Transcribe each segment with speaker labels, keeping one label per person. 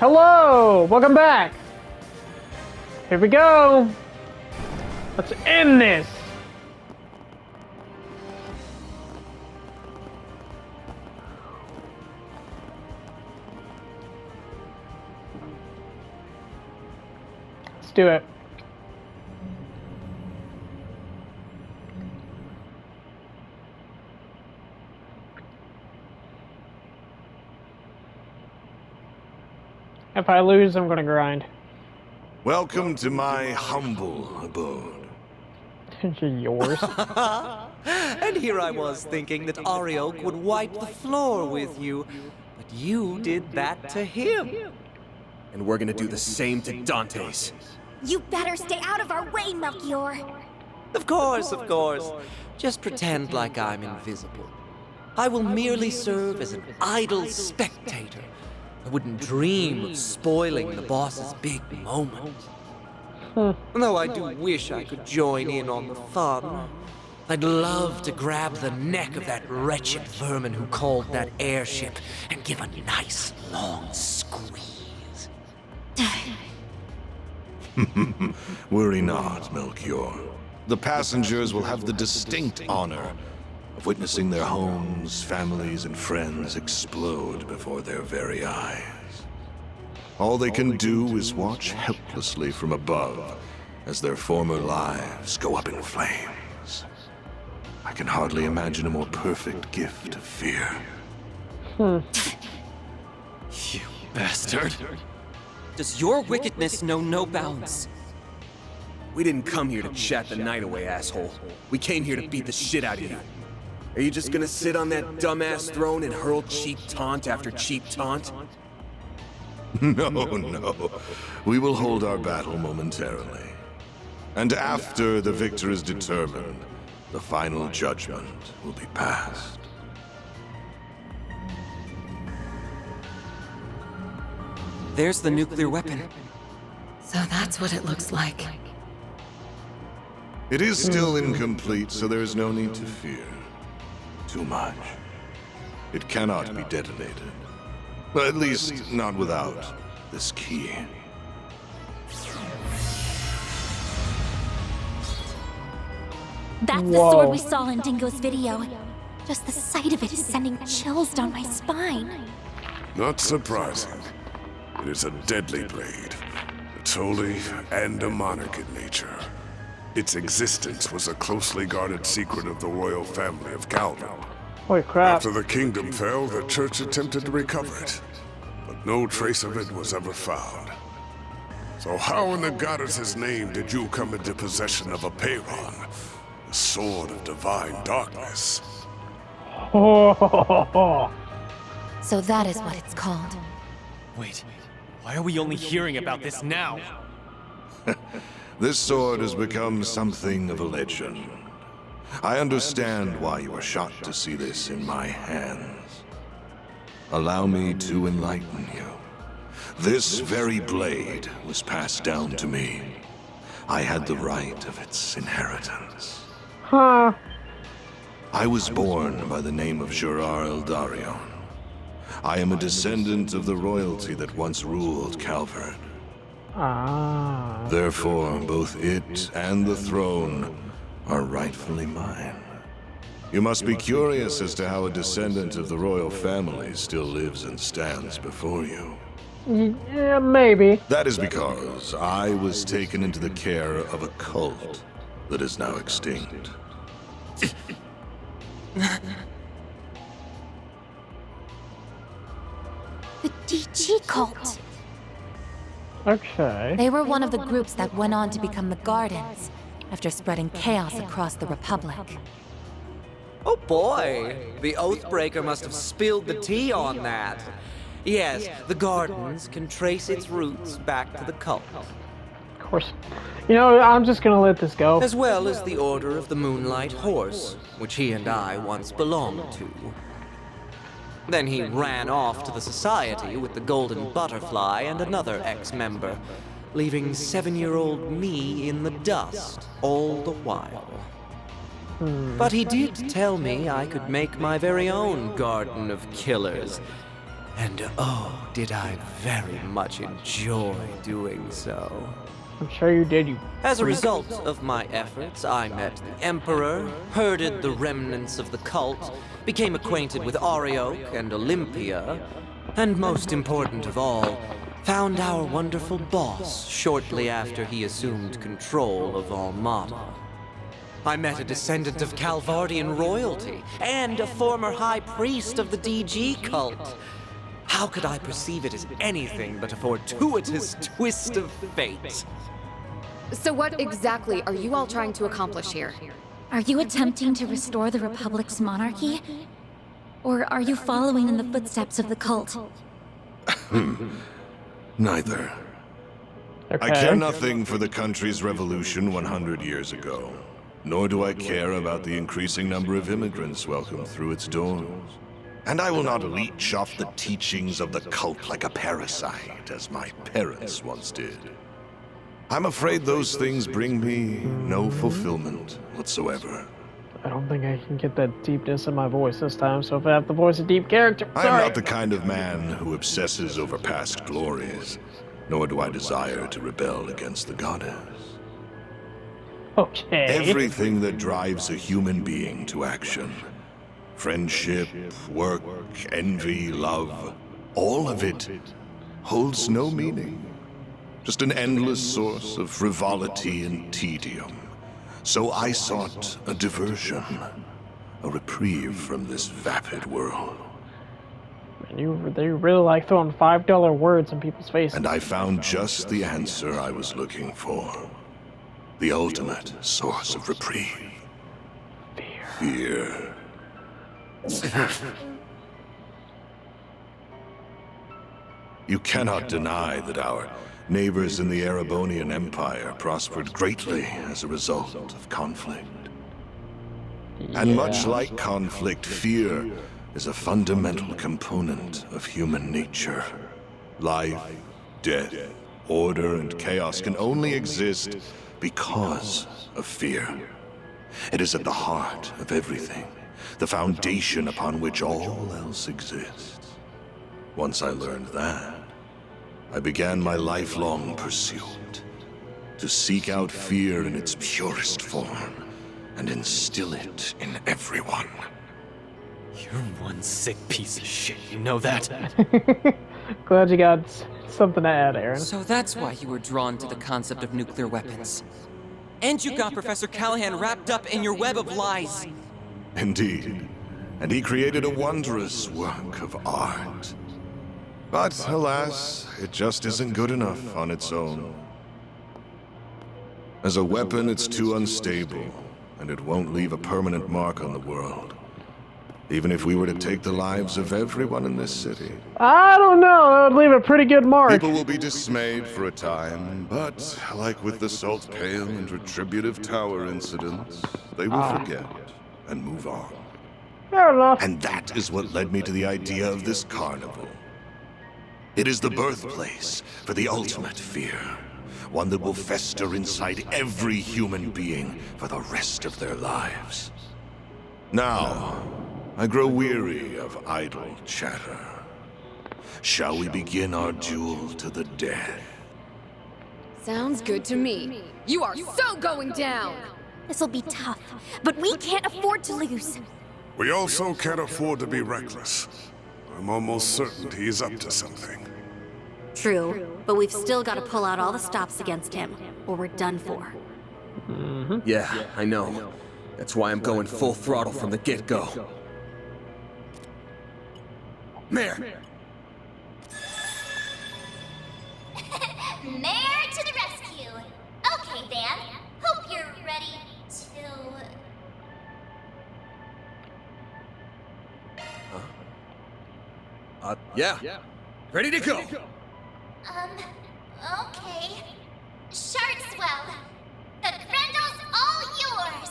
Speaker 1: Hello! Welcome back! Here we go! Let's end this! Let's do it. If I lose, I'm gonna grind.
Speaker 2: Welcome to my humble abode.
Speaker 1: Yours?
Speaker 3: And here I was thinking that Arioch would wipe the floor with you, but you did that to him.
Speaker 4: And we're gonna do the same to Dante's.
Speaker 5: You better stay out of our way, Melchior.
Speaker 3: Of course, of course. Just pretend like I'm invisible. I will merely serve as an idle spectator. I wouldn't dream of spoiling the boss's big moment. Though I do wish I could join in on the fun. I'd love to grab the neck of that wretched vermin who called that airship and give a nice long squeeze.
Speaker 2: Worry not, Melchior. The passengers will have the distinct honor of witnessing their homes, families, and friends explode before their very eyes. All they can do is watch helplessly from above as their former lives go up in flames. I can hardly imagine a more perfect gift of fear.
Speaker 3: You bastard. Does your wickedness know no bounds?
Speaker 4: We didn't come here to chat the night away, asshole. We came here to beat the shit out of you. Are you just gonna sit on that dumbass throne and hurl cheap taunt after cheap taunt?
Speaker 2: No, no. We will hold our battle momentarily. And after the victor is determined, the final judgment will be passed.
Speaker 3: There's the nuclear weapon.
Speaker 6: So that's what it looks like.
Speaker 2: It is still incomplete, so there is no need to fear too much. It cannot be detonated. At least, not without this key.
Speaker 5: That's the sword we saw in Dingo's video. Just the sight of it is sending chills down my spine.
Speaker 7: Not surprising. It is a deadly blade. It's holy and demonic in nature. Its existence was a closely guarded secret of the royal family of Calvin.
Speaker 1: Holy crap.
Speaker 7: After the kingdom fell, the church attempted to recover it, but no trace of it was ever found. So how in the goddess's name did you come into possession of a Peyron, the sword of divine darkness?
Speaker 5: So that is what it's called.
Speaker 4: Wait, why are we only hearing about this now?
Speaker 2: This sword has become something of a legend. I understand why you are shocked to see this in my hands. Allow me to enlighten you. This very blade was passed down to me. I had the right of its inheritance.
Speaker 1: Huh.
Speaker 2: I was born by the name of Gerard Eldarion. I am a descendant of the royalty that once ruled Calvert.
Speaker 1: Ah.
Speaker 2: Therefore, both it and the throne are rightfully mine. You must be curious as to how a descendant of the royal family still lives and stands before you.
Speaker 1: Yeah, maybe.
Speaker 2: That is because I was taken into the care of a cult that is now extinct.
Speaker 5: The DG cult.
Speaker 1: Okay.
Speaker 5: They were one of the groups that went on to become the Gardens after spreading chaos across the Republic.
Speaker 3: Oh boy, the Oathbreaker must have spilled the tea on that. Yes, the Gardens can trace its roots back to the cult.
Speaker 1: Of course. You know, I'm just gonna let this go.
Speaker 3: As well as the Order of the Moonlight Horse, which he and I once belonged to. Then he ran off to the Society with the Golden Butterfly and another ex-member, leaving 7-year-old me in the dust all the while. But he did tell me I could make my very own garden of killers, And oh, did I very much enjoy doing so.
Speaker 1: I'm sure you did, you.
Speaker 3: As a result of my efforts, I met the Emperor, herded the remnants of the cult, became acquainted with Arioch and Olympia, and most important of all, found our wonderful boss shortly after he assumed control of Almata. I met a descendant of Calvardian royalty and a former high priest of the DG cult. How could I perceive it as anything but a fortuitous twist of fate?
Speaker 8: So what exactly are you all trying to accomplish here?
Speaker 5: Are you attempting to restore the Republic's monarchy? Or are you following in the footsteps of the cult?
Speaker 2: Neither.
Speaker 1: Okay.
Speaker 2: I care nothing for the country's revolution 100 years ago, nor do I care about the increasing number of immigrants welcomed through its doors. And I will not leech off the teachings of the cult like a parasite, as my parents once did. I'm afraid those things bring me no fulfillment whatsoever.
Speaker 1: I don't think I can get that deepness in my voice this time, so if I have to voice a deep character,
Speaker 2: I am
Speaker 1: sorry.
Speaker 2: not the kind of man who obsesses over past glories, nor do I desire to rebel against the goddess.
Speaker 1: Okay.
Speaker 2: Everything that drives a human being to action, friendship, work, envy, love, all of it holds no meaning. Just an endless source of frivolity and tedium. So I sought a diversion, a reprieve from this vapid world.
Speaker 1: Man, they really like throwing $5 words in people's faces.
Speaker 2: And I found just the answer I was looking for. The ultimate source of reprieve. Fear. You cannot deny that our neighbors in the Erebonian Empire prospered greatly as a result of conflict. And much like conflict, fear is a fundamental component of human nature. Life, death, order, and chaos can only exist because of fear. It is at the heart of everything, the foundation upon which all else exists. Once I learned that, I began my lifelong pursuit to seek out fear in its purest form and instill it in everyone.
Speaker 3: You're one sick piece of shit, you know that?
Speaker 1: Glad you got something to add, Aaron.
Speaker 9: So that's why you were drawn to the concept of nuclear weapons. And you got Professor Callahan wrapped up in your web of lies.
Speaker 2: Indeed. And he created a wondrous work of art. But alas, it just isn't good enough on its own. As a weapon, it's too unstable, and it won't leave a permanent mark on the world. Even if we were to take the lives of everyone in this city.
Speaker 1: I don't know, that would leave a pretty good mark.
Speaker 2: People will be dismayed for a time, but like with the Salt Pail and Retributive Tower incidents, they will forget and move on.
Speaker 1: Fair enough.
Speaker 2: And that is what led me to the idea of this carnival. It is the birthplace for the ultimate fear, one that will fester inside every human being for the rest of their lives. Now, I grow weary of idle chatter. Shall we begin our duel to the death?
Speaker 8: Sounds good to me. You are so going down!
Speaker 5: This'll be tough, but we can't afford to lose.
Speaker 7: We also can't afford to be reckless. I'm almost certain he's up to something.
Speaker 5: True, but we've still got to pull out all the stops against him, or we're done for.
Speaker 4: Yeah, I know. That's why I'm going full throttle from the get-go. Mayor!
Speaker 10: Mayor to the rescue! Okay, Van. Hope you're ready to...
Speaker 4: Yeah. Ready to go!
Speaker 10: Okay. Sharkswell. The Grendel's all yours!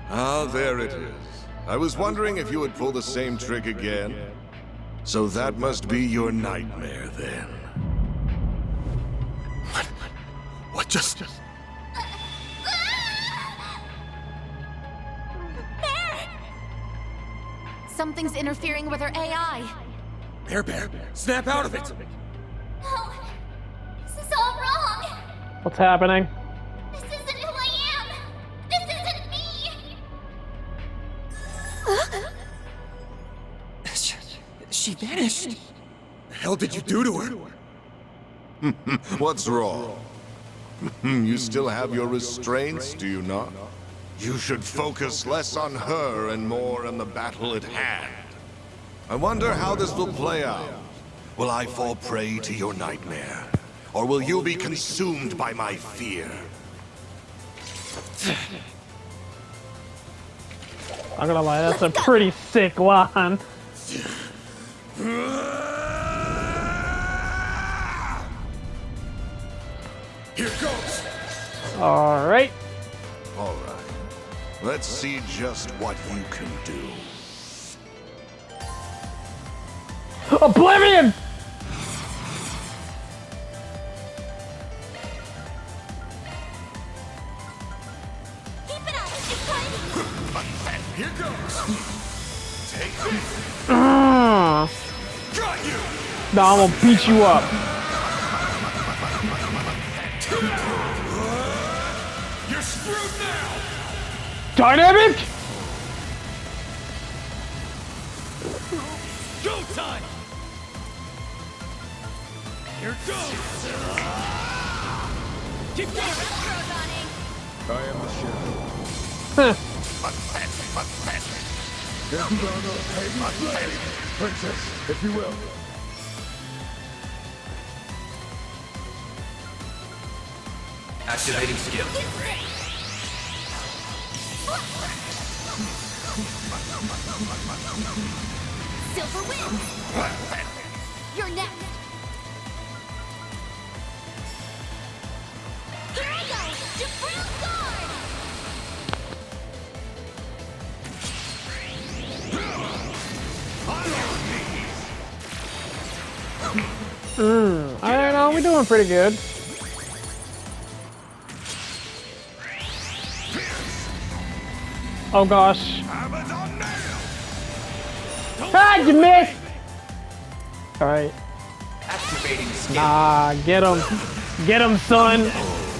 Speaker 2: Ah, there it is. I was wondering if you would pull the same trick again. So that must be your nightmare, then.
Speaker 4: What just...
Speaker 8: Something's interfering with her AI.
Speaker 4: Bear, snap out of it!
Speaker 10: No, this is all wrong.
Speaker 1: What's happening?
Speaker 10: This isn't who I am. This isn't me.
Speaker 9: She vanished.
Speaker 4: The hell did you do to her?
Speaker 2: What's wrong? You still have your restraints, do you not? You should focus less on her and more on the battle at hand. I wonder how this will play out. Will I fall prey to your nightmare? Or will you be consumed by my fear?
Speaker 1: I'm gonna lie, that's a pretty sick line.
Speaker 4: Here goes!
Speaker 1: Alright.
Speaker 2: Alright. Let's see just what you can do.
Speaker 1: Oblivion!
Speaker 10: Keep it up. It's tiny.
Speaker 4: Here goes! Take this! Got you!
Speaker 1: No, I'm gonna beat you up.
Speaker 4: You're screwed now!
Speaker 1: Dynamic!
Speaker 4: Go time! Here goes! Keep going! I am the shadow. Princess, if you will. Activating skill.
Speaker 10: Silver wins. You're next. Here I go. Different guard.
Speaker 1: I don't know, we're doing pretty good. Oh gosh. Ah, you missed! Alright.
Speaker 9: Activating skill.
Speaker 1: Nah, get him. Get him, son.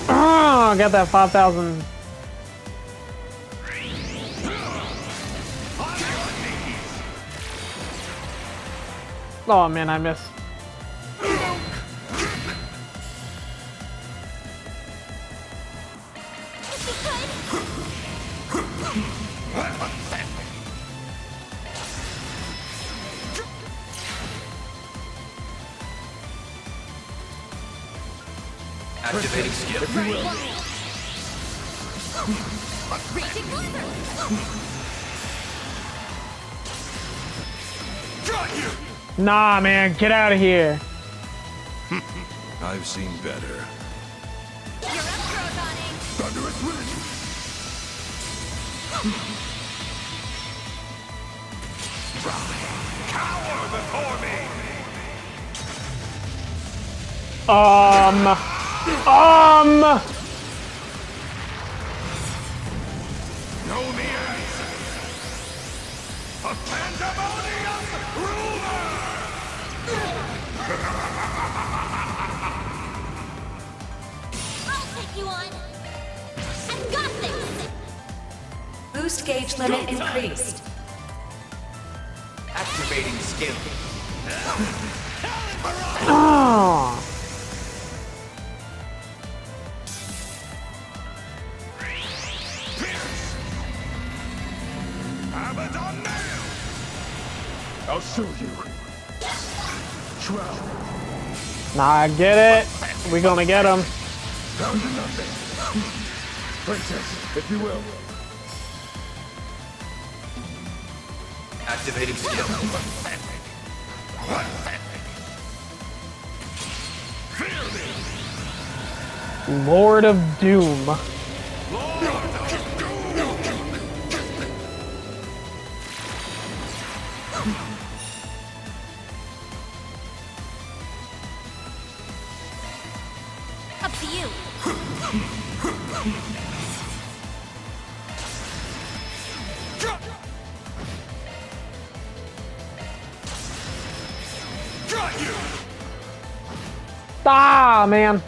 Speaker 1: Ah, got that 5,000. Oh man, I missed.
Speaker 9: Activating skill.
Speaker 10: Raging blizzard.
Speaker 4: Got you!
Speaker 1: Nah, man, get out of here.
Speaker 2: I've seen better.
Speaker 10: You're up, Drogoning.
Speaker 4: Thunderous wind! Cower before me! Know the answer! A pandemonium ruler!
Speaker 10: I'll take you on. I've got this.
Speaker 6: Boost gauge limit increased.
Speaker 9: Activating skill.
Speaker 1: Oh.
Speaker 4: Abaddon nail! I'll show you. Shroud.
Speaker 1: Nah, I get it. We gonna get him.
Speaker 4: Down to nothing. Princess, if you will.
Speaker 9: Activating skill.
Speaker 1: Lord of Doom.
Speaker 10: Up to you.
Speaker 2: Got you!
Speaker 1: Ah, man.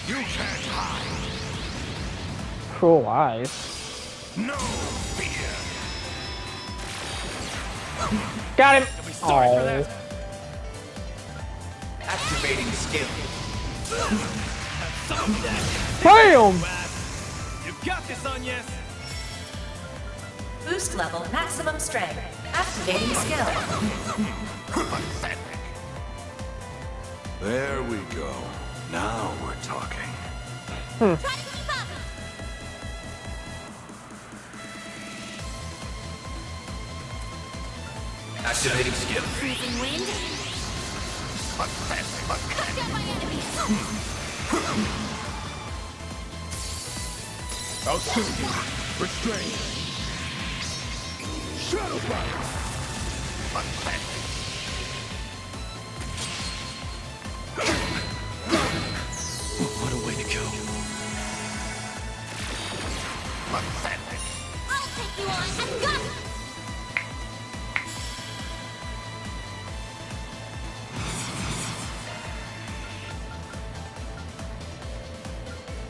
Speaker 2: You can't hide.
Speaker 1: Cruel eyes.
Speaker 2: No fear.
Speaker 1: Got him.
Speaker 4: Sorry for
Speaker 1: Oh.
Speaker 4: that.
Speaker 3: Activating skill.
Speaker 1: Bam!
Speaker 4: You got this, Onyes.
Speaker 6: Boost level maximum strength. Activating skill.
Speaker 2: There we go. Now we're talking.
Speaker 10: Try to keep up.
Speaker 3: Activating skill.
Speaker 10: Freezing wind. Cut down my enemies.
Speaker 7: I'll soon you. Restrain. Shadow fire.
Speaker 3: What a way to go.
Speaker 10: I'll take you on. I've got it.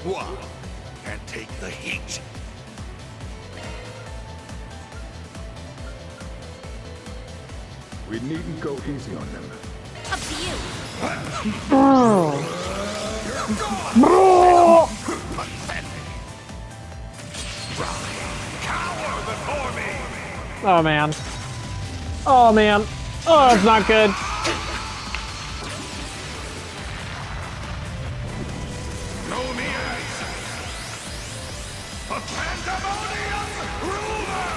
Speaker 2: What? Can't take the heat.
Speaker 7: We needn't go easy on them.
Speaker 10: Up to you.
Speaker 1: Oh man. Oh man. Oh, it's not good.
Speaker 2: Know me as a pandemonium ruler!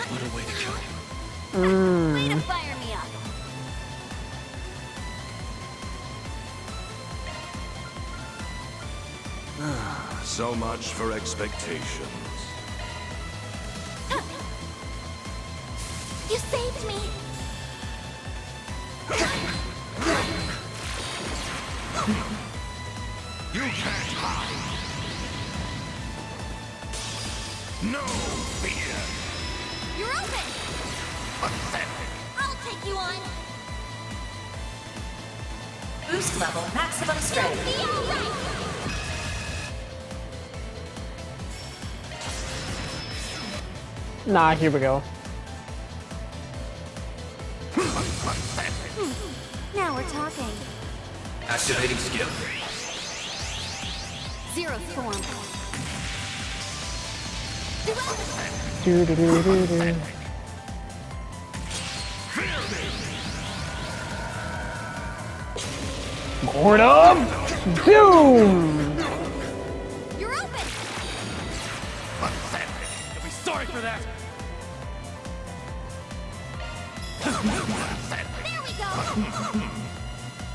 Speaker 3: What a way to go.
Speaker 10: Way to fire me up.
Speaker 2: So much for expectations.
Speaker 10: You saved me.
Speaker 2: You can't hide. No fear.
Speaker 10: You're open.
Speaker 2: Pathetic.
Speaker 10: I'll take you on.
Speaker 6: Boost level maximum strength.
Speaker 10: Be all right.
Speaker 1: Nah, here we go.
Speaker 10: Now we're talking.
Speaker 3: Activating skill.
Speaker 10: Zero form.
Speaker 1: Do do do do do. Board of Doom!
Speaker 10: You're open.
Speaker 4: You'll be sorry for that.
Speaker 10: There we go.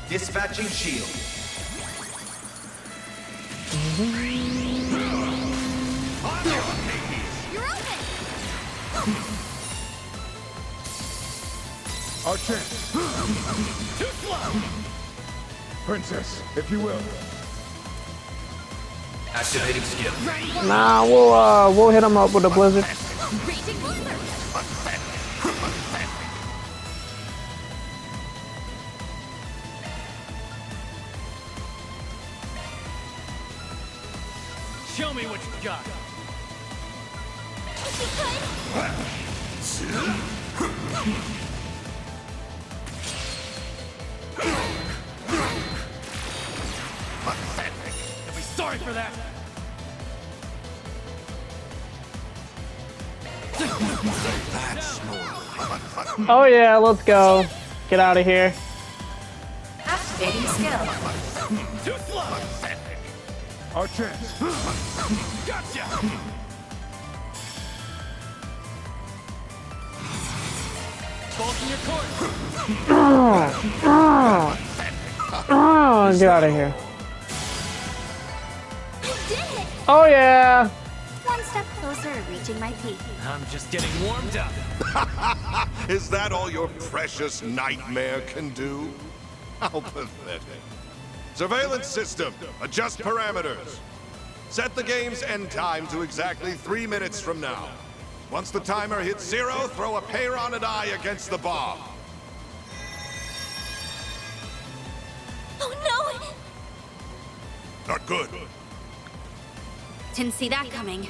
Speaker 3: Dispatching shield.
Speaker 10: You're open.
Speaker 7: Our chance.
Speaker 4: Too slow.
Speaker 7: Princess, if you will.
Speaker 3: Activating skill.
Speaker 1: Nah, we'll hit him up with a blizzard.
Speaker 10: Raging blizzard.
Speaker 4: Show me what you got.
Speaker 10: If you
Speaker 4: You'll be sorry for that.
Speaker 2: That's more.
Speaker 1: Oh yeah, let's go. Get out of here.
Speaker 6: Activating skill.
Speaker 4: Too slow.
Speaker 7: Our chance.
Speaker 4: Gotcha. Balls in your court.
Speaker 1: Oh, get out of here.
Speaker 10: did it.
Speaker 1: Oh yeah.
Speaker 10: One step closer to reaching my peak.
Speaker 11: I'm just getting warmed up.
Speaker 2: Is that all your precious nightmare can do? How pathetic. Surveillance system, adjust parameters. Set the game's end time to exactly 3 minutes from now. Once the timer hits 0, throw a Peyron and I against the bomb.
Speaker 10: Oh no!
Speaker 2: Not good.
Speaker 10: Didn't see that coming.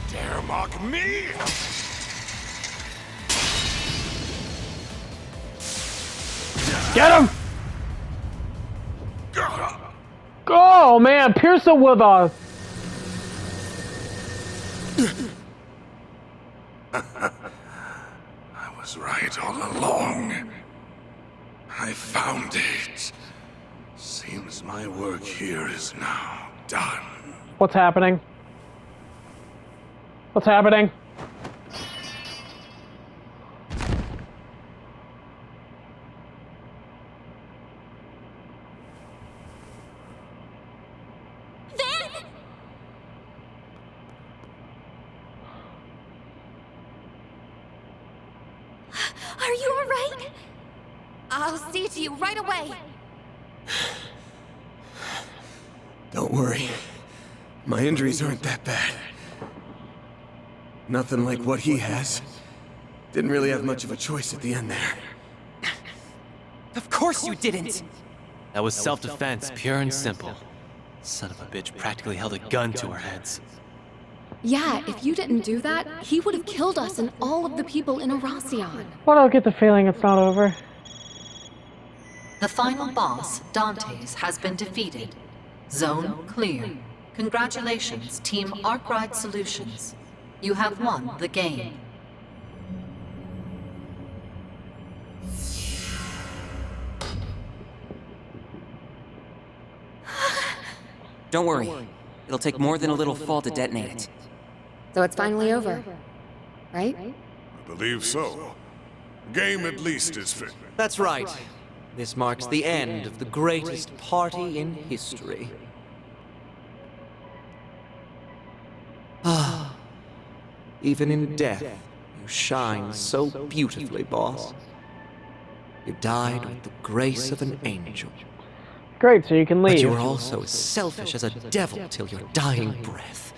Speaker 2: Dare mock me?
Speaker 1: Get him! Oh man, pierce him with a...
Speaker 7: I was right all along. I found it. Seems my work here is now done.
Speaker 1: What's happening? What's happening?
Speaker 8: Are you alright? I'll see to you right away.
Speaker 4: Don't worry. My injuries aren't that bad. Nothing like what he has. Didn't really have much of a choice at the end there.
Speaker 9: Of course you didn't! That was self-defense, pure and simple. Son of a bitch practically held a gun to our heads.
Speaker 8: Yeah, if you didn't do that, he would have killed us and all of the people in Erasion.
Speaker 1: Well, I'll get the feeling it's not over.
Speaker 6: The final boss, Dantes, has been defeated. Zone clear. Congratulations, Team Arkwright Solutions. You have won the game.
Speaker 9: Don't worry. It'll take more than a little fall to detonate it.
Speaker 8: So it's finally over, right?
Speaker 7: I believe so. The game at least is fit.
Speaker 3: That's right. This marks the end of the greatest party in history. Ah, even in death, you shine so beautifully, boss. You died with the grace of an angel.
Speaker 1: Great, so you can leave.
Speaker 3: But you were also as selfish as a devil till your dying breath.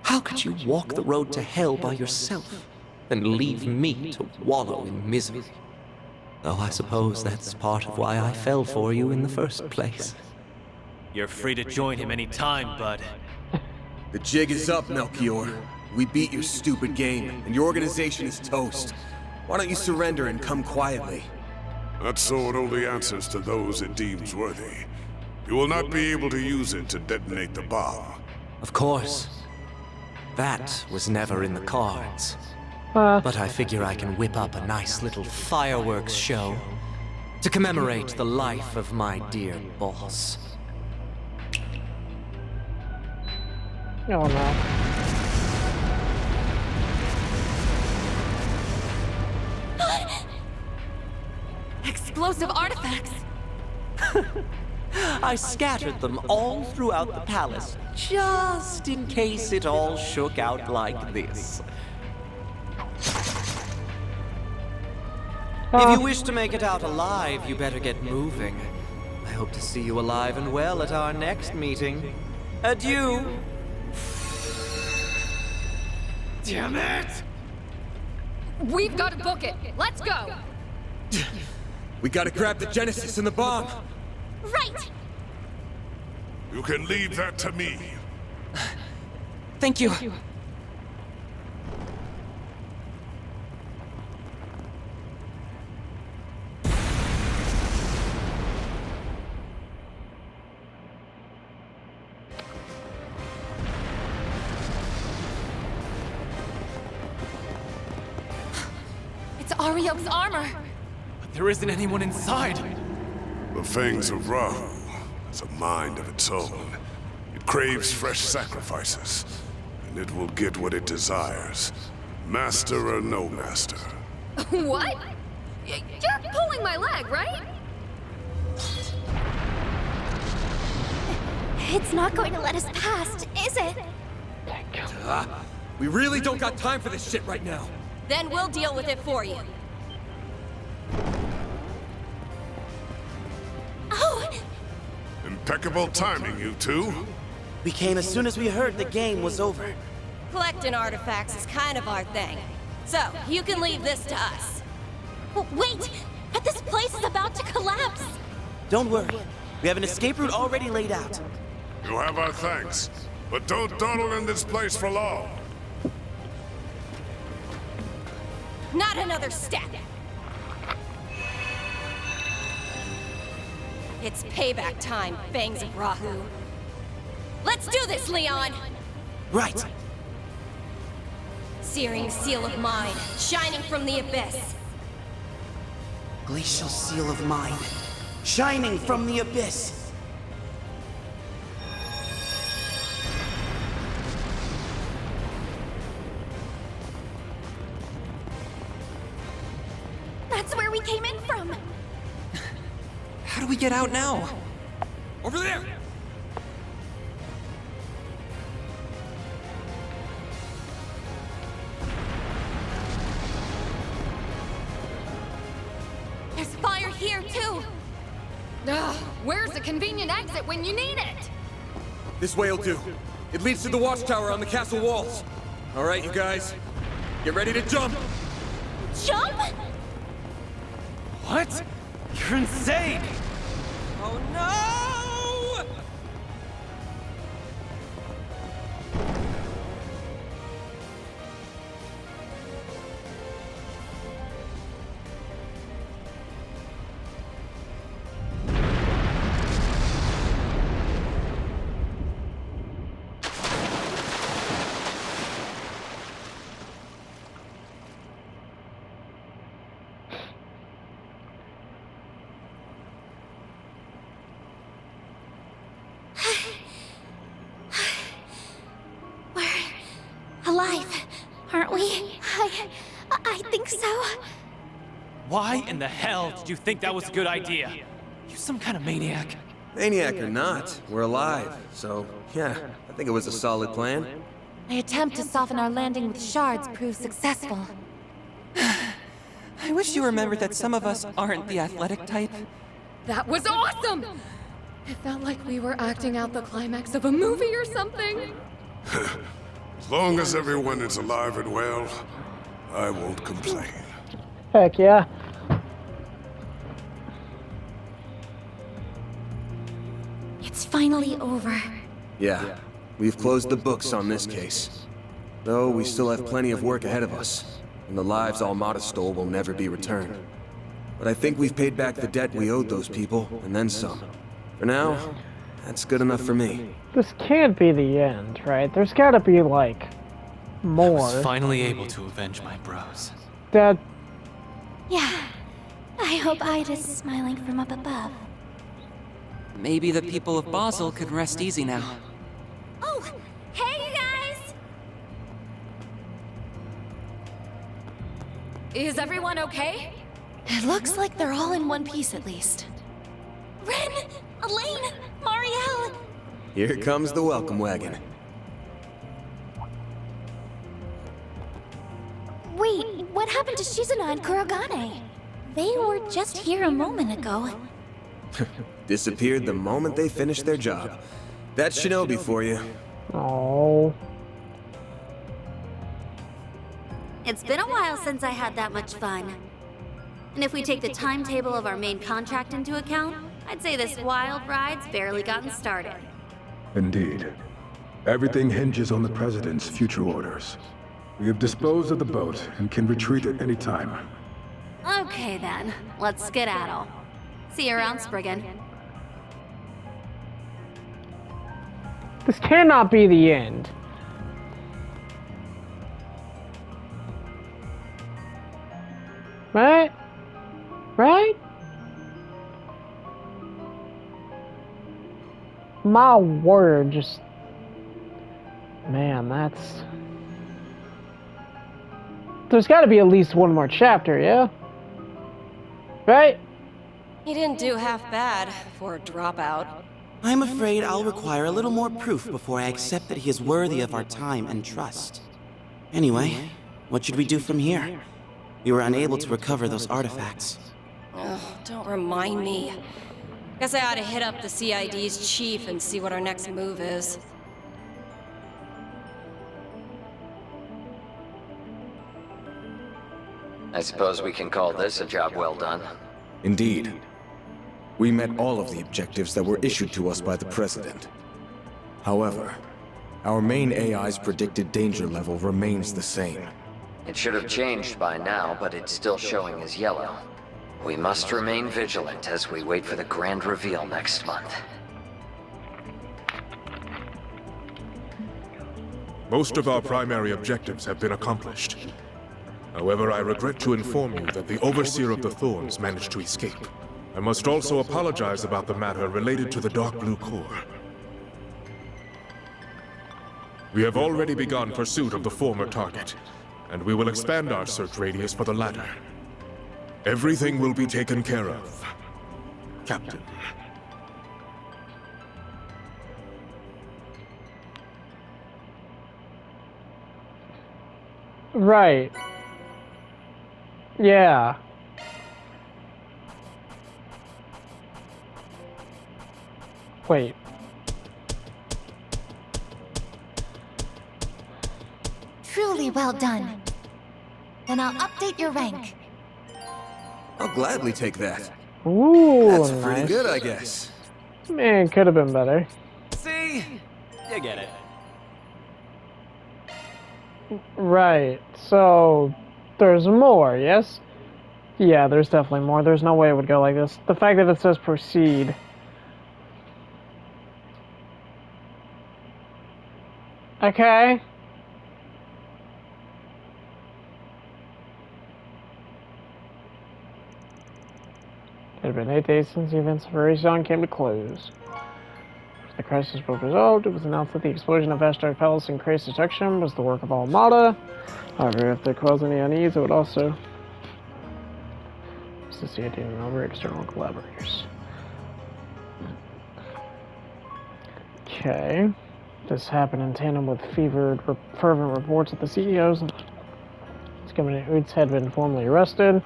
Speaker 3: How could you walk the road to hell by yourself and leave me to wallow in misery? Though I suppose that's part of why I fell for you in the first place.
Speaker 11: You're free to join him any time, bud.
Speaker 4: The jig is up, Melchior. We beat your stupid game, and your organization is toast. Why don't you surrender and come quietly?
Speaker 7: That sword only answers to those it deems worthy. You will not be able to use it to detonate the bomb.
Speaker 3: Of course. That was never in the cards. But I figure I can whip up a nice little fireworks show to commemorate the life of my dear boss.
Speaker 1: Oh no.
Speaker 8: Explosive artifacts!
Speaker 3: I scattered them all throughout the palace, just in case it all shook out like this. If you wish to make it out alive, you better get moving. I hope to see you alive and well at our next meeting. Adieu!
Speaker 11: Damn it!
Speaker 8: We've got to book it! Let's go!
Speaker 4: We gotta grab the Genesis and the bomb!
Speaker 10: Right!
Speaker 7: You can leave that to me.
Speaker 9: Thank you.
Speaker 8: It's Ariok's armor!
Speaker 11: But there isn't anyone inside.
Speaker 7: The Fangs of Rahu has a mind of its own. It craves fresh sacrifices, and it will get what it desires. Master or no master.
Speaker 8: What? You're pulling my leg, right?
Speaker 10: It's not going to let us past, is it?
Speaker 4: We really don't got time for this shit right now.
Speaker 12: Then we'll deal with it for you.
Speaker 10: Oh!
Speaker 7: Impeccable timing, you two.
Speaker 13: We came as soon as we heard the game was over.
Speaker 12: Collecting artifacts is kind of our thing. So, you can leave this to us.
Speaker 10: Wait! This place is about to collapse!
Speaker 13: Don't worry. We have an escape route already laid out.
Speaker 7: You have our thanks. But don't dawdle in this place for long.
Speaker 12: Not another step! It's payback time, Fangs of Rahu. Let's do this, Leon!
Speaker 13: Right.
Speaker 12: Searing seal of mine, shining from the abyss.
Speaker 13: Glacial seal of mine, shining from the abyss.
Speaker 10: That's where we came in from!
Speaker 3: How do we get out now?
Speaker 4: Over there!
Speaker 12: There's fire here, too!
Speaker 8: Ugh, where's the convenient exit when you need it?
Speaker 4: This way'll do. It leads to the watchtower on the castle walls. All right, you guys. Get ready to jump!
Speaker 10: Jump?
Speaker 11: What? You're insane!
Speaker 3: Oh no!
Speaker 10: Alive, aren't we? I think so.
Speaker 11: Why in the hell did you think that was a good idea? You some kind of maniac.
Speaker 4: Maniac or not, we're alive. So, yeah, I think it was a solid plan.
Speaker 5: My attempt to soften our landing with shards proved successful.
Speaker 3: I wish you remembered that some of us aren't the athletic type.
Speaker 8: That was awesome! It felt like we were acting out the climax of a movie or something.
Speaker 7: As long as everyone is alive and well, I won't complain.
Speaker 1: Heck yeah.
Speaker 5: It's finally over.
Speaker 4: Yeah, we've closed the books on this case. Though we still have plenty of work ahead of us, and the lives Almada stole will never be returned. But I think we've paid back the debt we owed those people, and then some. For now, that's good enough for me.
Speaker 1: This can't be the end, right? There's gotta be, like,
Speaker 9: I
Speaker 1: more.
Speaker 9: was finally able to avenge my bros.
Speaker 1: That...
Speaker 10: Yeah. I hope Ida's smiling from up above.
Speaker 3: Maybe the people of Basel can rest easy now.
Speaker 10: Oh! Hey, you guys!
Speaker 8: Is everyone okay?
Speaker 5: It looks like they're all in one piece at least.
Speaker 10: Ren! Elaine! Marielle!
Speaker 4: Here comes the welcome wagon.
Speaker 10: Wait, what happened to Shizuna and Kurogane? They were just here a moment ago.
Speaker 4: Disappeared the moment they finished their job. That's Shinobi for you.
Speaker 1: Oh.
Speaker 10: It's been a while since I had that much fun. And if we take the timetable of our main contract into account, I'd say this wild ride's barely gotten started.
Speaker 14: Indeed. Everything hinges on the President's future orders. We have disposed of the boat and can retreat at any time.
Speaker 10: Okay then, let's skedaddle. See you around, Spriggan.
Speaker 1: This cannot be the end. Right? Right? My word, just... Man, that's... There's gotta be at least one more chapter, yeah? Right?
Speaker 12: He didn't do half bad for a dropout.
Speaker 13: I'm afraid I'll require a little more proof before I accept that he is worthy of our time and trust. Anyway, what should we do from here? We were unable to recover those artifacts.
Speaker 12: Ugh, don't remind me. Guess I ought to hit up the CID's chief and see what our next move is.
Speaker 15: I suppose we can call this a job well done.
Speaker 4: Indeed. We met all of the objectives that were issued to us by the President. However, our main AI's predicted danger level remains the same.
Speaker 15: It should have changed by now, but it's still showing as yellow. We must remain vigilant as we wait for the grand reveal next month.
Speaker 16: Most of our primary objectives have been accomplished. However, I regret to inform you that the Overseer of the Thorns managed to escape. I must also apologize about the matter related to the Dark Blue Core. We have already begun pursuit of the former target, and we will expand our search radius for the latter. Everything will be taken care of, Captain.
Speaker 1: Right. Yeah. Wait.
Speaker 5: Truly well done. Then I'll update your rank.
Speaker 4: I'll gladly take that.
Speaker 1: Ooh,
Speaker 4: That's pretty
Speaker 1: nice.
Speaker 4: good, I guess.
Speaker 1: Man, could have been better.
Speaker 11: See? You get it.
Speaker 1: Right. So, there's more, yes? Yeah, there's definitely more. There's no way it would go like this. The fact that it says proceed. Okay. It had been 8 days since the events of Horizon came to close. The crisis was resolved. It was announced that the explosion of Asteroid Palace and Kra's destruction was the work of Armada. However, if there caused any unease, it would also associate in over external collaborators. Okay. This happened in tandem with fervent reports that the CEOs and company Oots had been formally arrested.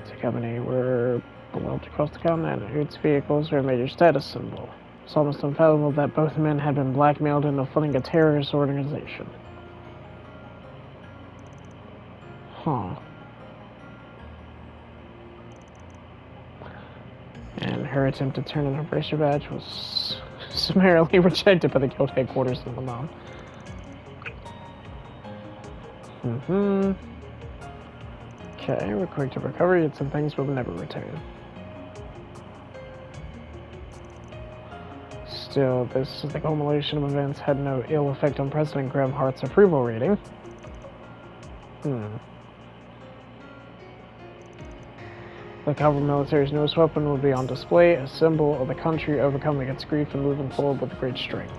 Speaker 1: The company were beloved across the continent, and Oots vehicles were a major status symbol. It's almost unfathomable that both men had been blackmailed into funding a terrorist organization. Huh. And her attempt to turn in her bracer badge was summarily rejected by the guild headquarters in Milan. Okay, we're quick to recover, yet some things will never return. Still, this, the culmination of events, had no ill effect on President Graham Hart's approval rating. The Cobra military's newest weapon will be on display, a symbol of the country overcoming its grief and moving forward with great strength.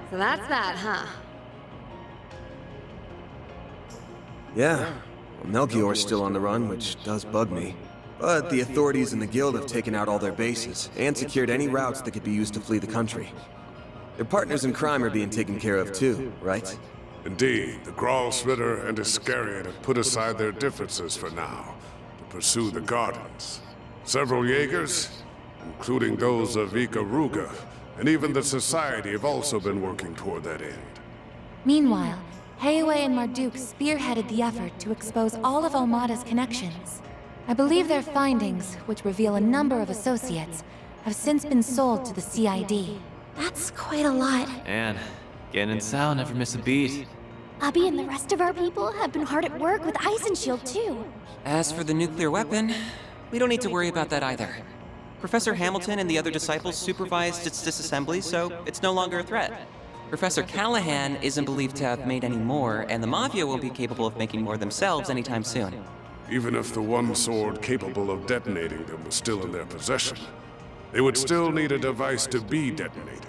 Speaker 12: So that's that, huh?
Speaker 4: Yeah. Well, Melchior's still on the run, which does bug me. But the authorities in the guild have taken out all their bases, and secured any routes that could be used to flee the country. Their partners in crime are being taken care of too, right?
Speaker 7: Indeed, the Gralsritter and Iscariot have put aside their differences for now, to pursue the Gardens. Several Jaegers, including those of Ikaruga, and even the Society have also been working toward that end.
Speaker 5: Meanwhile, Heiwei and Marduk spearheaded the effort to expose all of Almada's connections. I believe their findings, which reveal a number of associates, have since been sold to the CID. That's quite a lot.
Speaker 9: And Gen and Sao never miss a beat.
Speaker 5: Abby and the rest of our people have been hard at work with Eisenshield too.
Speaker 13: As for the nuclear weapon, we don't need to worry about that either. Professor Hamilton and the other disciples supervised its disassembly, so it's no longer a threat. Professor Callahan isn't believed to have made any more, and the Mafia won't be capable of making more themselves anytime soon.
Speaker 7: Even if the one sword capable of detonating them was still in their possession, They would still need a device to be detonated.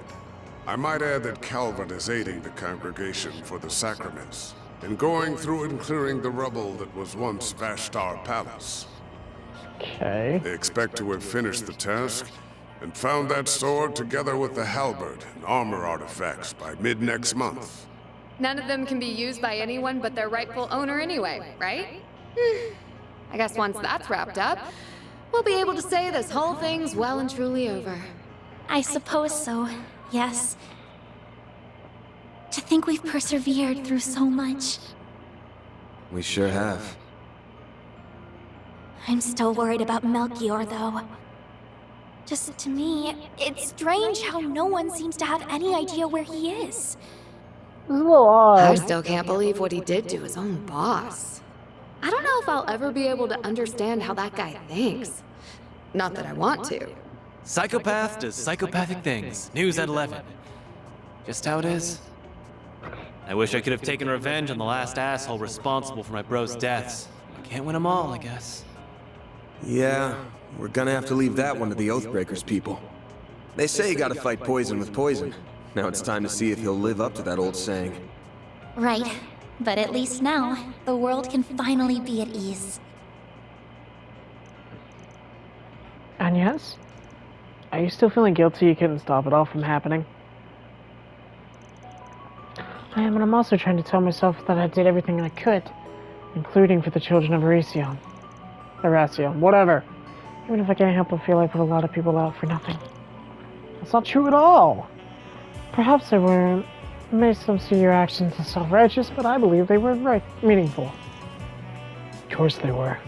Speaker 7: I might add that Calvert is aiding the congregation for the sacraments, in going through and clearing the rubble that was once Vashtar Palace.
Speaker 1: Okay.
Speaker 7: They expect to have finished the task and found that sword together with the halberd and armor artifacts by mid-next month.
Speaker 8: None of them can be used by anyone but their rightful owner anyway, right? I guess once that's wrapped up, we'll be able to say this whole thing's well and truly over.
Speaker 10: I suppose so, yes. To think we've persevered through so much.
Speaker 4: We sure have.
Speaker 10: I'm still worried about Melchior, though. Just to me, it's strange how no one seems to have any idea where he is.
Speaker 1: It's a little odd.
Speaker 8: I still can't believe what he did to his own boss. I don't know if I'll ever be able to understand how that guy thinks. Not that I want to.
Speaker 9: Psychopath does psychopathic things. News at 11. Just how it is. I wish I could have taken revenge on the last asshole responsible for my bro's deaths. I can't win them all, I guess.
Speaker 4: Yeah, we're gonna have to leave that one to the Oathbreakers people. They say you gotta fight poison with poison. Now it's time to see if he'll live up to that old saying.
Speaker 10: Right. But at least now, the world can finally be at ease.
Speaker 1: And yes? Are you still feeling guilty you couldn't stop it all from happening? I am, and I'm also trying to tell myself that I did everything I could, including for the children of Erasion, whatever. Even if I can't help but feel I put a lot of people out for nothing. That's not true at all. Perhaps they weren't. May some see your actions as self-righteous, but I believe they were meaningful. Of course they were.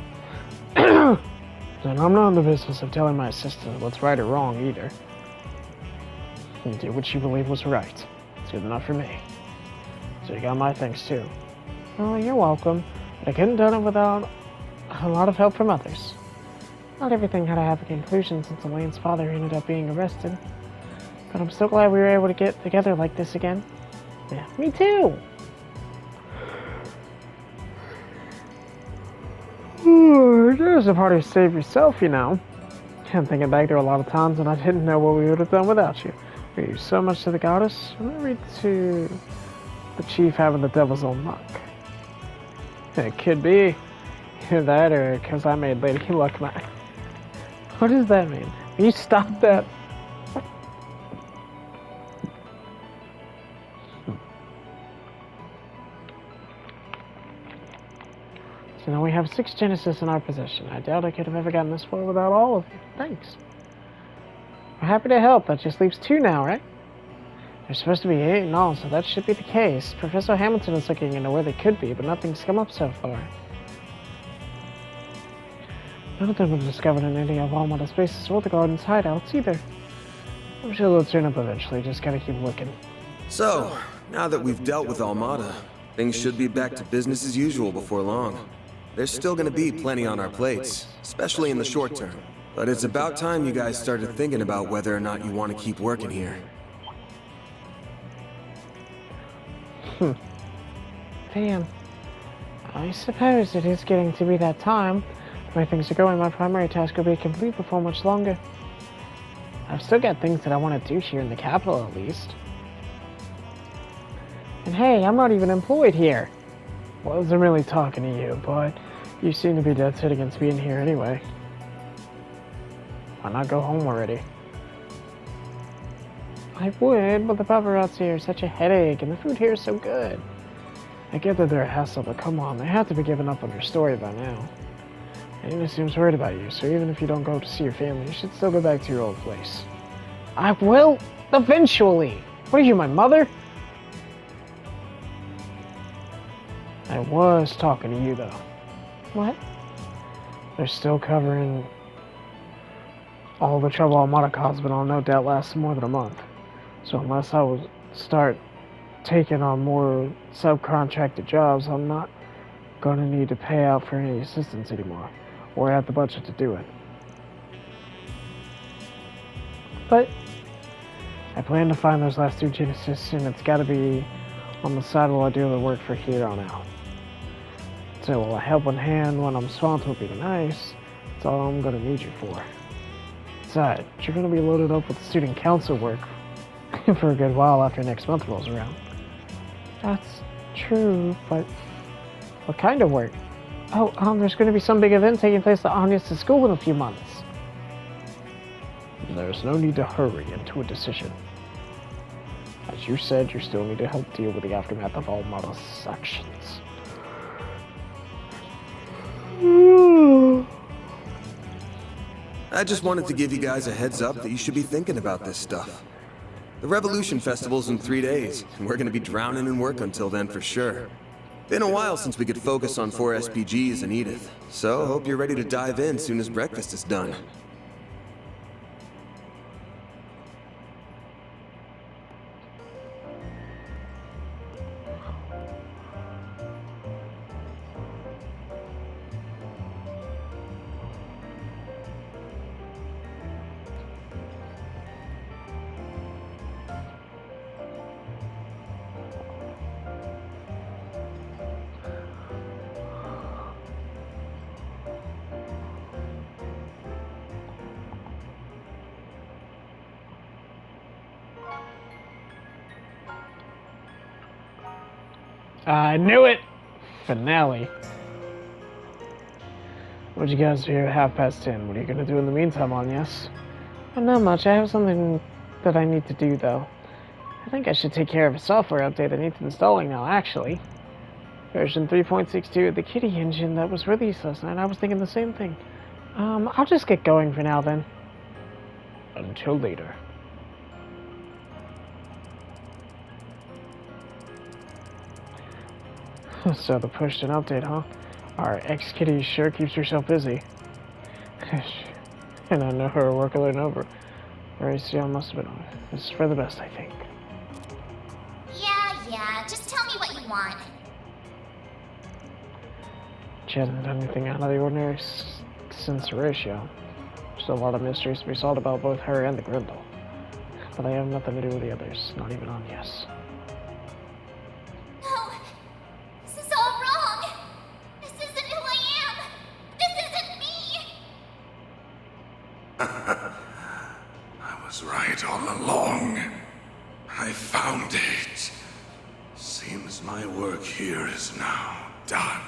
Speaker 1: And I'm not in the business of telling my assistant what's right or wrong either. You did what you believe was right. It's good enough for me. So you got my thanks too. Oh, you're welcome. But I couldn't have done it without a lot of help from others. Not everything had to have a conclusion since Elaine's father ended up being arrested. But I'm so glad we were able to get together like this again. Yeah, me too! There's a part of save yourself, you know. I'm thinking back, there were a lot of times when I didn't know what we would have done without you. We owe you so much to the goddess, maybe to the chief having the devil's own luck. It could be either that or because I made Lady Luck mine. What does that mean? You stop that. So now we have 6 Genesis in our possession. I doubt I could have ever gotten this far without all of you. Thanks. We're happy to help. That just leaves 2 now, right? There's supposed to be 8 in all, so that should be the case. Professor Hamilton is looking into where they could be, but nothing's come up so far. None of them have discovered in any of Almada's bases or the garden's hideouts either. I'm sure they'll turn up eventually, just gotta keep looking.
Speaker 4: So, now that we've dealt with Almada, things should be back to business as usual before long. There's still gonna be plenty on our plates, especially in the short term. But it's about time you guys started thinking about whether or not you want to keep working here.
Speaker 1: Damn. I suppose it is getting to be that time. The way things are going, my primary task will be complete before much longer. I've still got things that I want to do here in the capital, at least. And hey, I'm not even employed here. Wasn't really talking to you, but you seem to be dead set against being here anyway. Why not go home already? I would, but the paparazzi are such a headache, and the food here is so good. I get that they're a hassle, but come on, they have to be giving up on your story by now. Anna seems worried about you, so even if you don't go to see your family, you should still go back to your old place. I will, eventually! What are you, my mother? I was talking to you, though. What? They're still covering all the trouble Almada caused, but I'll no doubt last more than a month. So unless I will start taking on more subcontracted jobs, I'm not going to need to pay out for any assistance anymore, or have the budget to do it. But I plan to find those last 2 Genesis, and it's got to be on the side while I do the work for here on out. So a helping hand when I'm swamped would be nice. That's all I'm going to need you for. Besides, you're going to be loaded up with student council work for a good while after next month rolls around. That's true, but what kind of work? Oh, there's going to be some big event taking place at Anya's school in a few months. There's no need to hurry into a decision. As you said, you still need to help deal with the aftermath of Almada's actions.
Speaker 4: I just wanted to give you guys a heads up that you should be thinking about this stuff. The Revolution Festival's in 3 days, and we're gonna be drowning in work until then for sure. Been a while since we could focus on 4 SPGs and Edith, so hope you're ready to dive in soon as breakfast is done.
Speaker 1: I knew it! Finale. What'd you guys do at 10:30? What are you gonna do in the meantime, Agnes? Not much. I have something that I need to do, though. I think I should take care of a software update that needs installing now, actually. Version 3.62 of the Kitty engine that was released last night. I was thinking the same thing. I'll just get going for now, then. Until later. So the push and update, huh? Our ex-kitty sure keeps herself busy. And I know her workload and over. Horatio must have been on it. It's for the best, I think.
Speaker 17: Yeah, just tell me what you want.
Speaker 1: She hasn't done anything out of the ordinary since Horatio. There's a lot of mysteries to be solved about both her and the Grindel. But I have nothing to do with the others, not even on Yes.
Speaker 17: No! This is all wrong! This isn't who I am! This isn't me!
Speaker 2: I was right all along. I found it. Seems my work here is now done.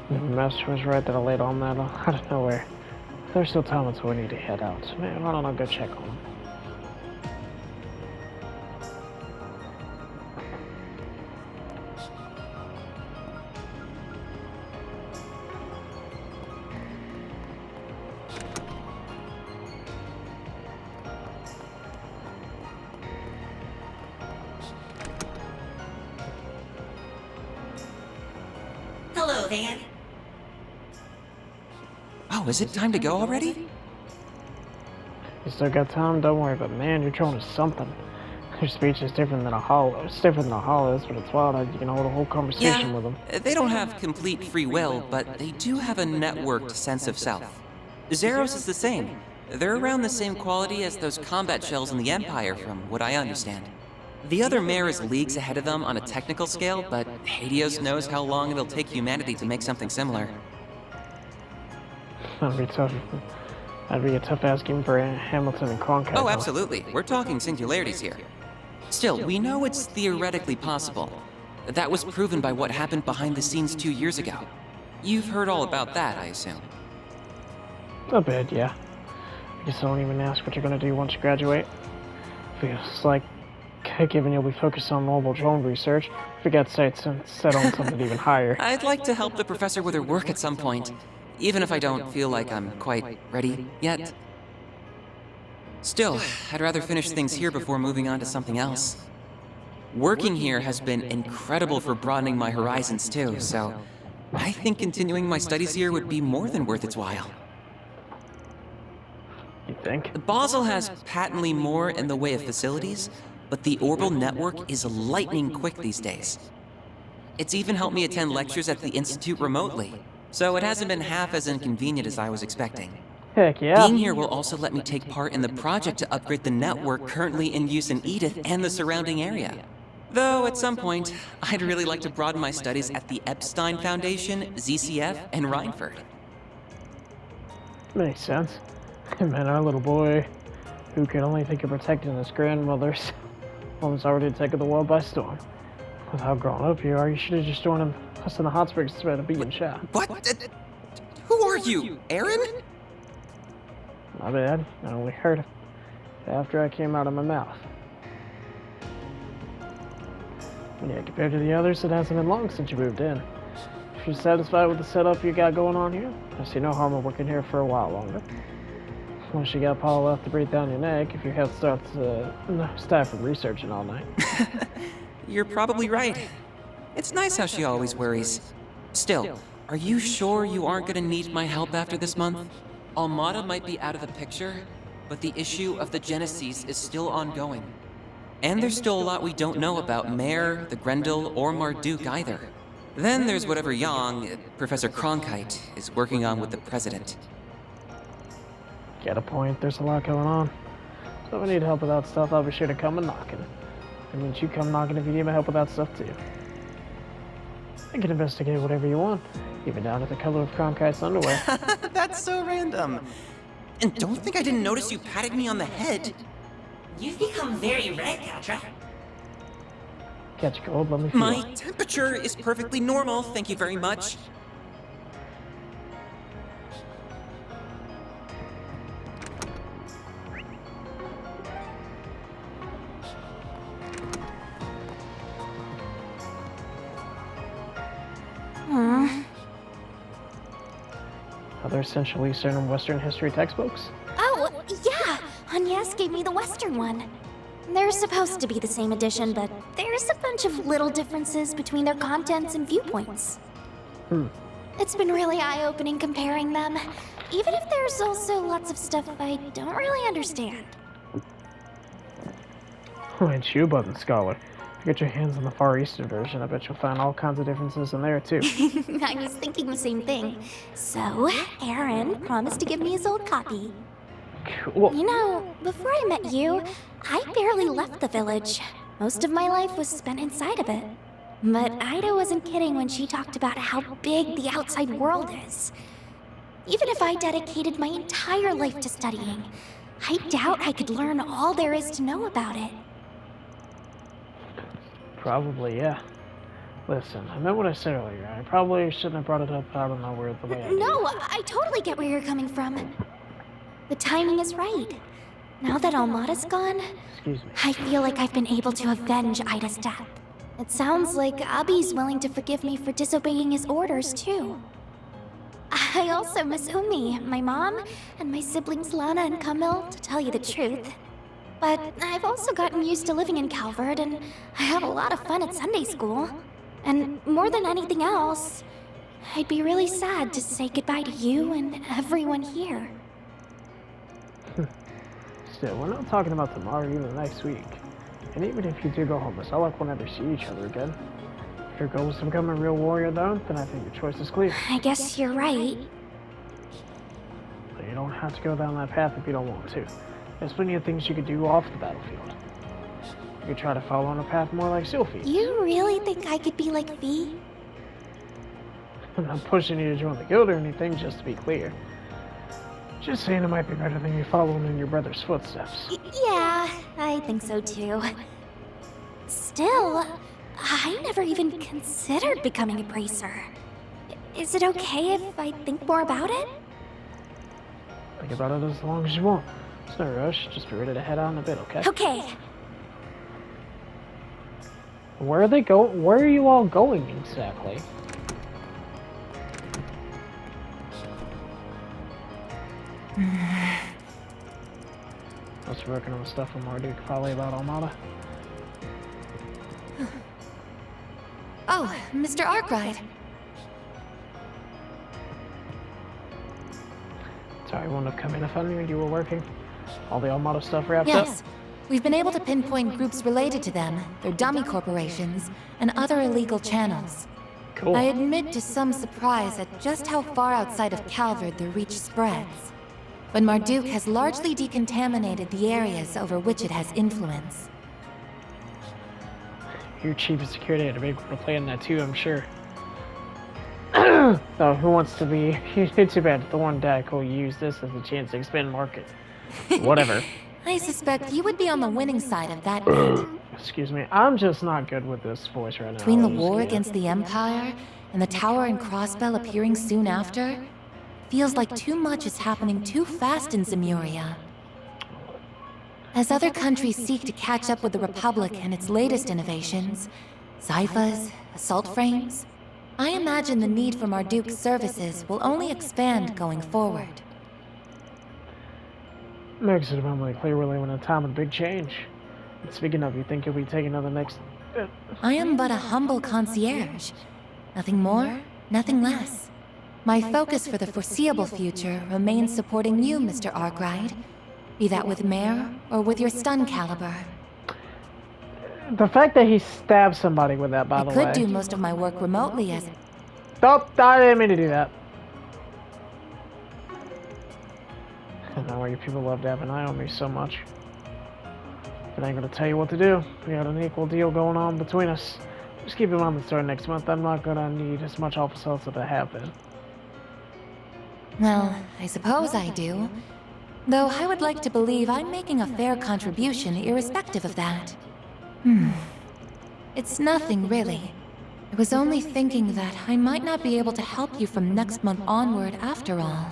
Speaker 1: The master was right that I laid on that out of nowhere. There's still time until we need to head out. Man, why don't I go check on him?
Speaker 18: Hello, Van.
Speaker 13: Oh, is it time to go already?
Speaker 1: You still got time? Don't worry, but man, you're throwing something. Your speech is different than a hollow. It's different than a hollow is, but it's wild how you can hold a whole conversation with them.
Speaker 13: They don't have complete free will, but they do have a networked sense of self. Zeros is the same. They're around the same quality as those combat shells in the Empire, from what I understand. The other mare is leagues ahead of them on a technical scale, but Hades knows how long it'll take humanity to make something similar.
Speaker 1: That'd be tough. That'd be a tough ask game for Hamilton and Cronkite.
Speaker 13: Oh, absolutely. We're talking singularities here. Still, we know it's theoretically possible. That was proven by what happened behind the scenes 2 years ago. You've heard all about that, I assume.
Speaker 1: A bit, yeah. I guess I won't even ask what you're gonna do once you graduate. Feels like, given you'll be focused on mobile drone research, forget sights and set on something even higher.
Speaker 13: I'd like to help the professor with her work at some point, even if I don't feel like I'm quite ready yet. Still, I'd rather finish things here before moving on to something else. Working here has been incredible for broadening my horizons too, so I think continuing my studies here would be more than worth its while.
Speaker 1: You think?
Speaker 13: Basel has patently more in the way of facilities, but the orbital network is lightning quick these days. It's even helped me attend lectures at the Institute remotely, so it hasn't been half as inconvenient as I was expecting.
Speaker 1: Heck yeah.
Speaker 13: Being here will also let me take part in the project to upgrade the network currently in use in Edith and the surrounding area. Though at some point, I'd really like to broaden my studies at the Epstein Foundation, ZCF, and Rhineford.
Speaker 1: Makes sense. Man, our little boy, who could only think of protecting his grandmother's, almost already taken the world by storm. With how grown up you are, you should have just joined us in the hot springs instead of being shot.
Speaker 13: What? Who are you, Aaron?
Speaker 1: My bad. I only heard it after I came out of my mouth. Yeah, compared to the others, it hasn't been long since you moved in. If you're satisfied with the setup you got going on here, I see no harm in working here for a while longer. Once you got Paul left to breathe down your neck, if your health starts staff from researching all night.
Speaker 13: You're probably right. It's nice how she always worries. Still, are you sure you aren't gonna need my help after this month? Almada might be out of the picture, but the issue of the Genesis is still ongoing. And there's still a lot we don't know about Mare, the Grendel, or Marduk either. Then there's whatever Yang, Professor Cronkite, is working on with the President.
Speaker 1: Get a point, there's a lot going on. So if I need help with that stuff, I'll be sure to come and knocking. That means you come knocking if you need my help with that stuff too. I can investigate whatever you want, even down to the color of Cronkite's underwear.
Speaker 13: That's so random. And don't think I didn't notice you patting me on the head.
Speaker 18: You've become very red, Katra.
Speaker 1: Catch cold, let me feel.
Speaker 13: My temperature is perfectly normal, thank you very much.
Speaker 1: Other Central Eastern and Western history textbooks?
Speaker 17: Oh, yeah! Agnes gave me the Western one. They're supposed to be the same edition, but there's a bunch of little differences between their contents and viewpoints. It's been really eye-opening comparing them, even if there's also lots of stuff I don't really understand.
Speaker 1: And you, Button Scholar. If you get your hands on the Far Eastern version, I bet you'll find all kinds of differences in there, too.
Speaker 17: I was thinking the same thing. So, Aaron promised to give me his old copy.
Speaker 1: Cool.
Speaker 17: You know, before I met you, I barely left the village. Most of my life was spent inside of it. But Ida wasn't kidding when she talked about how big the outside world is. Even if I dedicated my entire life to studying, I doubt I could learn all there is to know about it.
Speaker 1: Probably, yeah. Listen, I meant what I said earlier. I probably shouldn't have brought it up out of nowhere the way I did.
Speaker 17: No, I totally get where you're coming from. The timing is right. Now that Almada's gone,
Speaker 1: Excuse me.
Speaker 17: I feel like I've been able to avenge Ida's death. It sounds like Abi's willing to forgive me for disobeying his orders, too. I also miss Umi, my mom, and my siblings Lana and Camille, to tell you the truth. But I've also gotten used to living in Calvert, and I have a lot of fun at Sunday school. And more than anything else, I'd be really sad to say goodbye to you and everyone here.
Speaker 1: Still, we're not talking about tomorrow or even next week. And even if you do go homeless, I like we'll never see each other again. If your goal is to become a real warrior, though, then I think your choice is clear.
Speaker 17: I guess you're right.
Speaker 1: But you don't have to go down that path if you don't want to. There's plenty of things you could do off the battlefield. You could try to follow on a path more like Sylphie.
Speaker 17: You really think I could be like V?
Speaker 1: I'm not pushing you to join the guild or anything, just to be clear. Just saying it might be better than you following in your brother's footsteps.
Speaker 17: Yeah, I think so too. Still, I never even considered becoming a bracer. Is it okay if I think more about it?
Speaker 1: Think about it as long as you want. It's no rush, just be ready to head out in a bit, okay?
Speaker 17: Okay.
Speaker 1: Where are they going? Where are you all going exactly? I was working on stuff from Marduk, probably about Almada.
Speaker 5: Oh, Mr. Arkwright.
Speaker 1: Sorry, I wouldn't have come in if I knew you were working. All the Almada stuff wrapped up?
Speaker 5: Yes. We've been able to pinpoint groups related to them, their dummy corporations, and other illegal channels.
Speaker 1: Cool.
Speaker 5: I admit to some surprise at just how far outside of Calvert their reach spreads. But Marduk has largely decontaminated the areas over which it has influence.
Speaker 1: Your chief of security had a big role to play in that too, I'm sure. So who wants to be? It's too bad. The one deck will use this as a chance to expand market. Whatever.
Speaker 5: I suspect you would be on the winning side of that bet.
Speaker 1: Excuse me. I'm just not good with this voice right now.
Speaker 5: Between the war against the Empire and the Tower and Crossbell appearing soon after, feels like too much is happening too fast in Zemuria. As other countries seek to catch up with the Republic and its latest innovations, Zyphas, assault frames, I imagine the need for Marduk's services will only expand going forward.
Speaker 1: Makes it abundantly clear we're living in a time of big change. And speaking of, you think you'll be taking on the next...
Speaker 5: I am but a humble concierge. Nothing more, nothing less. My focus for the foreseeable future remains supporting you, Mr. Arkwright. Be that with Mare or with your stun caliber.
Speaker 1: The fact that he stabbed somebody with that, by the way.
Speaker 5: I could do most of my work remotely as...
Speaker 1: Oh, I didn't mean to do that. I know why you people love to have an eye on me so much. But I ain't gonna tell you what to do. We got an equal deal going on between us. Just keep in mind that starting next month, I'm not gonna need as much help as I have been.
Speaker 5: Well, I suppose I do. Though I would like to believe I'm making a fair contribution irrespective of that. It's nothing, really. I was only thinking that I might not be able to help you from next month onward after all.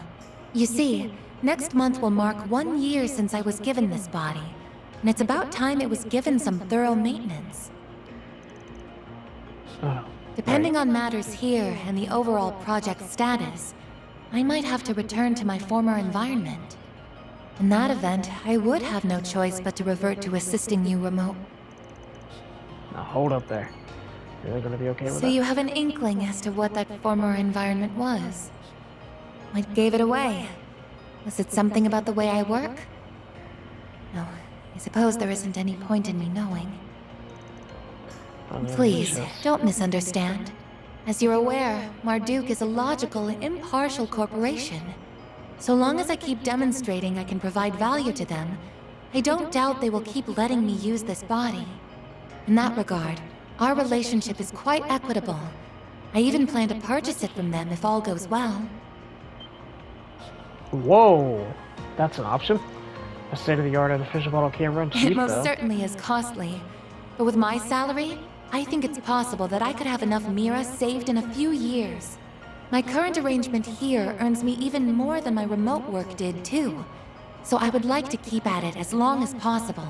Speaker 5: You see, next month will mark 1 year since I was given this body, and it's about time it was given some thorough maintenance. Depending on matters here and the overall project status, I might have to return to my former environment. In that event, I would have no choice but to revert to assisting you remote.
Speaker 1: Now hold up there. You're gonna be okay with that?
Speaker 5: So you have an inkling as to what that former environment was? What gave it away? Was it something about the way I work? No, I suppose there isn't any point in me knowing. Please, don't misunderstand. As you're aware, Marduk is a logical, impartial corporation. So long as I keep demonstrating I can provide value to them, I don't doubt they will keep letting me use this body. In that regard, our relationship is quite equitable. I even plan to purchase it from them if all goes well.
Speaker 1: Whoa, that's an option. A state-of-the-art artificial bottle camera and cheap,
Speaker 5: It most
Speaker 1: though.
Speaker 5: certainly is costly. But with my salary, I think it's possible that I could have enough Mira saved in a few years. My current arrangement here earns me even more than my remote work did, too. So I would like to keep at it as long as possible.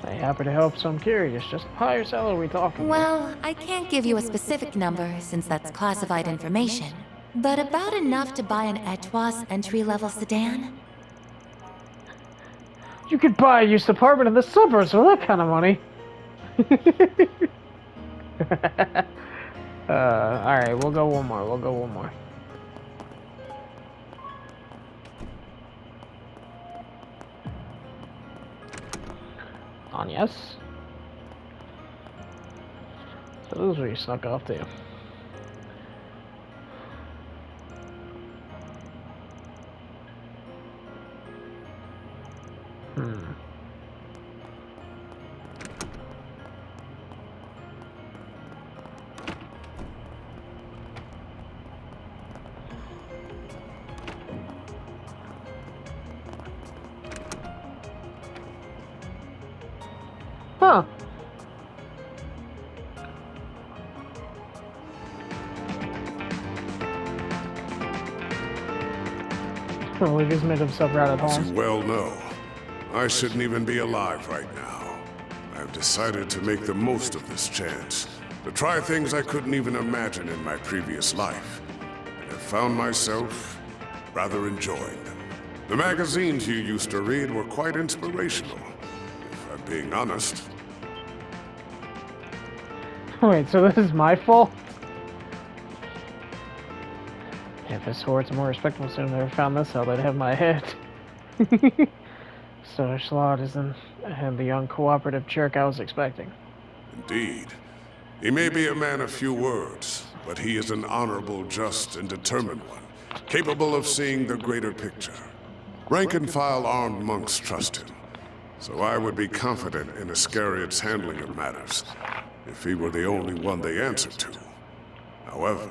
Speaker 1: I'm happy to help, so I'm curious. Just how higher salary are we talking?
Speaker 5: Well, I can't give you a specific number since that's classified information. But about enough to buy an Etwas entry-level sedan?
Speaker 1: You could buy a used apartment in the suburbs for that kind of money. Alright, we'll go one more. On yes. So this is where you snuck off to. Huh. Well, he just made himself right at
Speaker 7: As
Speaker 1: home.
Speaker 7: you well know, I shouldn't even be alive right now. I've decided to make the most of this chance, to try things I couldn't even imagine in my previous life. And I've found myself rather enjoying them. The magazines you used to read were quite inspirational, if I'm being honest.
Speaker 1: Wait, so this is my fault? If his swords are more respectable, soon never found this out, they'd have my head. So Schlad isn't the uncooperative jerk I was expecting.
Speaker 7: Indeed. He may be a man of few words, but he is an honorable, just, and determined one, capable of seeing the greater picture. Rank-and-file armed monks trust him. so I would be confident in Iscariot's handling of matters if he were the only one they answered to. However...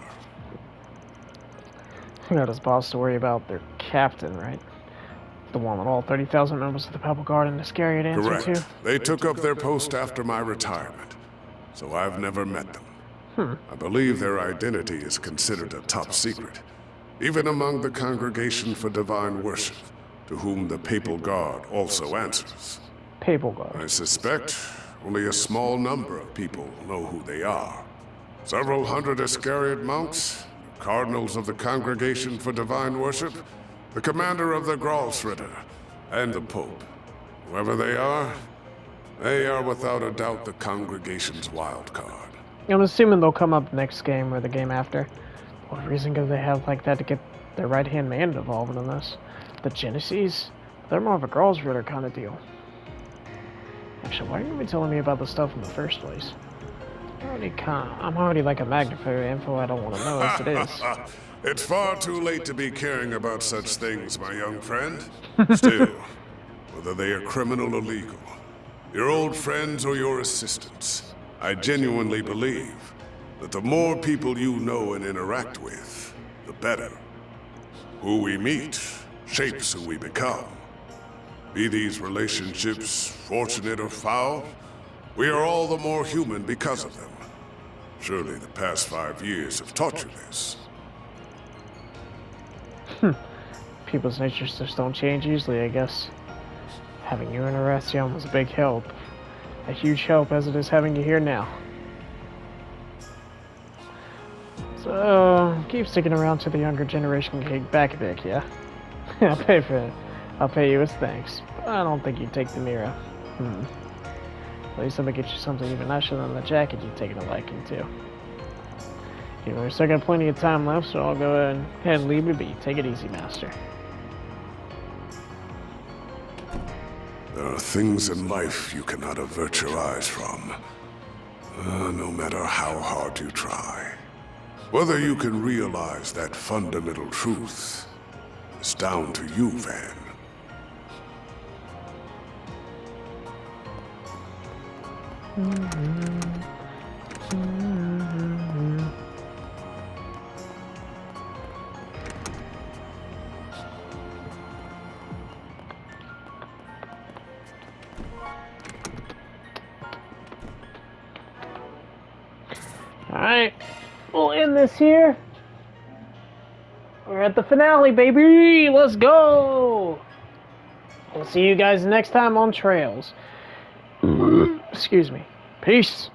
Speaker 1: Got his boss to worry about their captain, right? The one that all 30,000 members of the Papal Guard and Iscariot answer
Speaker 7: Correct.
Speaker 1: to?
Speaker 7: They took up their post after my retirement, so I've never met them. I believe their identity is considered a top secret, even among the Congregation for Divine Worship, to whom the Papal Guard also answers.
Speaker 1: Papal Guard.
Speaker 7: I suspect only a small number of people know who they are. Several hundred Iscariot monks, cardinals of the Congregation for Divine Worship, the commander of the Gralsritter, and the Pope. Whoever they are without a doubt the Congregation's wild card.
Speaker 1: I'm assuming they'll come up next game or the game after. What reason could they have like that to get their right-hand man involved in this? The Genesees? They're more of a Gralsritter kind of deal. Actually, why didn't you telling me about the stuff in the first place? I'm already like a magnet for info I don't want to know as it is.
Speaker 7: It's far too late to be caring about such things, my young friend. Still, whether they are criminal or legal, your old friends or your assistants, I genuinely believe that the more people you know and interact with, the better. Who we meet shapes who we become. Be these relationships fortunate or foul, we are all the more human because of them. Surely the past 5 years have taught you this.
Speaker 1: People's natures just don't change easily, I guess. Having you in Arasion was a big help. A huge help as it is having you here now. So, keep sticking around till the younger generation can kick back a bit, yeah? I'll pay for it. I'll pay you as thanks. But I don't think you'd take the mirror. At least I'm gonna get you something even nicer than the jacket you've taken a liking to. You know, we've still got plenty of time left, so I'll go ahead and leave it be. Take it easy, Master.
Speaker 7: There are things in life you cannot avert your eyes from, no matter how hard you try. Whether you can realize that fundamental truth is down to you, Van.
Speaker 1: Alright, we'll end this here. We're at the finale, baby! Let's go! We'll see you guys next time on Trails. Excuse me. Peace!